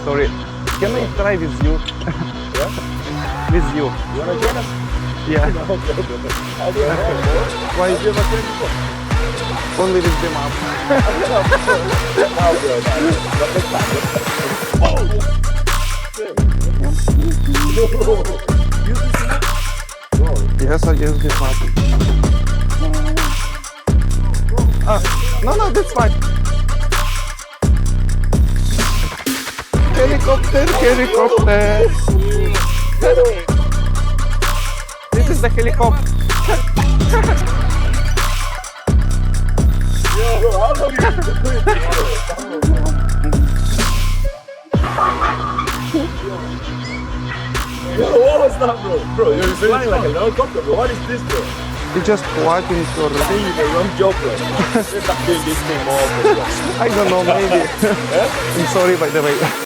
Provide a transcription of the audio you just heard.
Sorry. Can I try with you? Yeah? With you. You wanna join us? Yeah. Why? Have you ever trained before? Only with them up. Now we're done. But next time, Use this enough? No. Yes, I use this map. No, that's fine. Helicopter. This is the helicopter. Yo, how long you been doing this? Yo, what was that, bro? Bro, you're flying like a helicopter, bro. What is this, bro? You just plug in your... Doing the wrong job, bro. You're not doing this thing more, bro. I don't know, maybe. I'm sorry by the way.